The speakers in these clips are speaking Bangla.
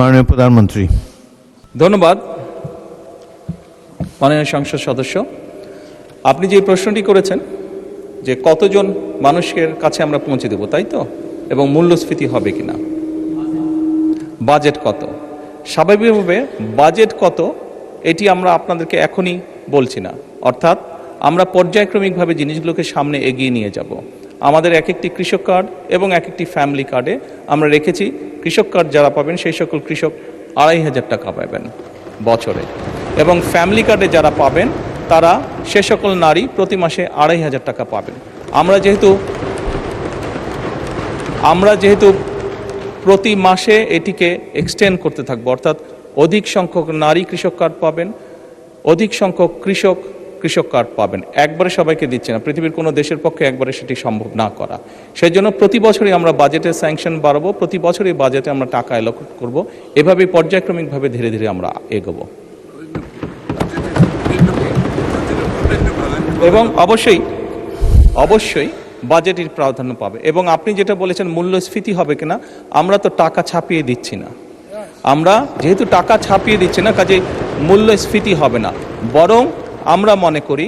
মাননীয় প্রধানমন্ত্রী। ধন্যবাদ মাননীয় সংসদ সদস্য। আপনি যে প্রশ্নটি করেছেন যে কতজন মানুষের কাছে আমরা পৌঁছে দেব, তাই তো, এবং মূল্যস্ফীতি হবে কিনা, বাজেট কত, স্বাভাবিকভাবে বাজেট কত এটি আমরা আপনাদেরকে এখনই বলছি না। অর্থাৎ আমরা পর্যায়ক্রমিকভাবে জিনিসগুলোকে সামনে এগিয়ে নিয়ে যাব। আমাদের এক একটি কৃষক কার্ড এবং এক একটি ফ্যামিলি কার্ডে আমরা রেখেছি কৃষক কার্ড যারা পাবেন সেই সকল কৃষক ২৫০০ টাকা পাবেন বছরে, এবং ফ্যামিলি কার্ডে যারা পাবেন তারা সে সকল নারী প্রতি মাসে ২৫০০ টাকা পাবেন। আমরা যেহেতু প্রতি মাসে এটিকে এক্সটেন্ড করতে থাকবো, অর্থাৎ অধিক সংখ্যক নারী কৃষক কার্ড পাবেন, অধিক সংখ্যক কৃষক কার্ড পাবেন। একবারে সবাইকে দিচ্ছে না, পৃথিবীর কোনো দেশের পক্ষে একবারে সেটি সম্ভব না করা। সেই জন্য প্রতি বছরই আমরা বাজেটের স্যাংশন বাড়াবো, প্রতি বছরই বাজেটে আমরা টাকা অ্যালোকেট করব, এভাবে পর্যায়ক্রমিকভাবে ধীরে ধীরে আমরা এগোবো। এবং অবশ্যই বাজেটের প্রাধান্য পাবে। এবং আপনি যেটা বলেছেন মূল্যস্ফীতি হবে কিনা, আমরা তো টাকা ছাপিয়ে দিচ্ছি না। আমরা যেহেতু টাকা ছাপিয়ে দিচ্ছি না, কাজেই মূল্যস্ফীতি হবে না। বরং আমরা মনে করি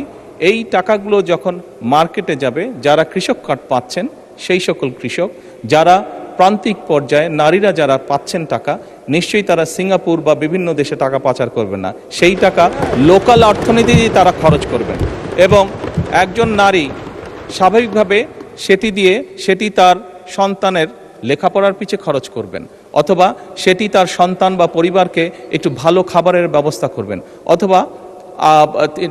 এই টাকাগুলো যখন মার্কেটে যাবে, যারা কৃষক কার্ড পাচ্ছেন সেই সকল কৃষক, যারা প্রান্তিক পর্যায়ে নারীরা যারা পাচ্ছেন টাকা, নিশ্চয়ই তারা সিঙ্গাপুর বা বিভিন্ন দেশে টাকা পাচার করবেন না। সেই টাকা লোকাল অর্থনীতিতে তারা খরচ করবেন, এবং একজন নারী স্বাভাবিকভাবে সেটি তার সন্তানের লেখাপড়ার পিছে খরচ করবেন, অথবা সেটি তার সন্তান বা পরিবারকে একটু ভালো খাবারের ব্যবস্থা করবেন, অথবা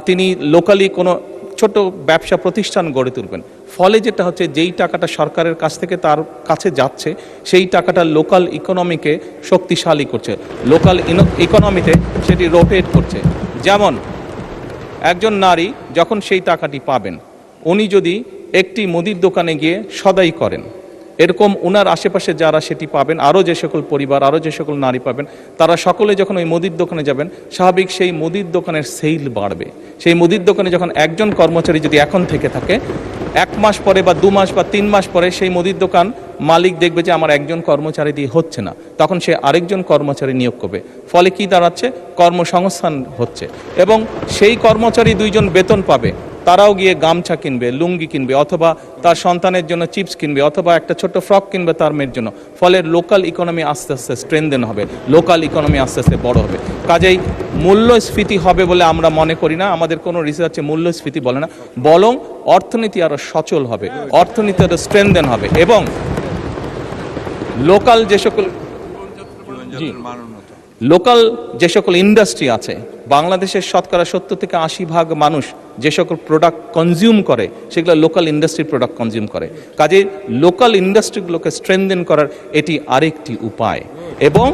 তিনি লোকালি কোনো ছোট ব্যবসা প্রতিষ্ঠান গড়ে তুলবেন। ফলে যেটা হচ্ছে, যেই টাকাটা সরকারের কাছ থেকে তার কাছে যাচ্ছে সেই টাকাটা লোকাল ইকোনমিকে শক্তিশালী করছে, লোকাল ইকোনমিতে সেটি রোটেট করছে। যেমন একজন নারী যখন সেই টাকাটি পাবেন, উনি যদি একটি মুদির দোকানে গিয়ে সদাই করেন, এরকম ওনার আশেপাশে যারা সেটি পাবেন, আরও যে সকল পরিবার, আরও যে সকল নারী পাবেন, তারা সকলে যখন ওই মুদির দোকানে যাবেন, স্বাভাবিক সেই মুদির দোকানের সেল বাড়বে। সেই মুদির দোকানে যখন একজন কর্মচারী যদি এখন থেকে থাকে, 1 মাস পরে বা 2 মাস বা 3 মাস পরে সেই মুদির দোকান মালিক দেখবে যে আমার একজন কর্মচারী দিয়ে হচ্ছে না, তখন সে আরেকজন কর্মচারী নিয়োগ করবে। ফলে কি দাঁড়াচ্ছে, কর্মসংস্থান হচ্ছে, এবং সেই কর্মচারী 2 জন বেতন পাবে, তারাও গিয়ে গামছা কিনবে, লুঙ্গি কিনবে, অথবা তার সন্তানের জন্য চিপস কিনবে, অথবা একটা ছোট্ট ফ্রক কিনবে তার মেয়ের জন্য। ফলে লোকাল ইকোনমি আস্তে আস্তে স্ট্রেনদেন হবে, লোকাল ইকোনমি আস্তে আস্তে বড় হবে। কাজেই মূল্যস্ফীতি হবে বলে আমরা মনে করি না, আমাদের কোনো রিসার্চে মূল্যস্ফীতি বলে না, বরং অর্থনীতি আরও সচল হবে, অর্থনীতি আরও স্ট্রেনদেন হবে, এবং লোকাল যে সকল ইন্ডাস্ট্রি আছে, বাংলাদেশের শতকরা 70 থেকে 80% মানুষ যে সকল প্রোডাক্ট কনজিউম করে সেগুলো লোকাল ইন্ডাস্ট্রি প্রোডাক্ট কনজিউম করে। কাজে লোকাল ইন্ডাস্ট্রিগুলোকে স্ট্রেনদেন করার এটি আরেকটি উপায়, এবং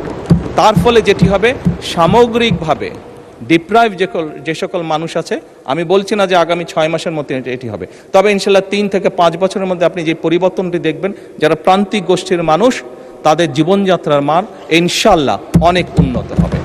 তার ফলে যেটি হবে, সামগ্রিকভাবে ডিপ্রাইভ যে সকল মানুষ আছে, আমি বলছি না যে আগামী 6 মাসের মধ্যে এটি হবে, তবে ইনশাল্লাহ 3 থেকে 5 বছরের মধ্যে আপনি যে পরিবর্তনটি দেখবেন, যারা প্রান্তিক গোষ্ঠীর মানুষ, তাদের জীবনযাত্রার মান ইনশাল্লাহ অনেক উন্নত হবে।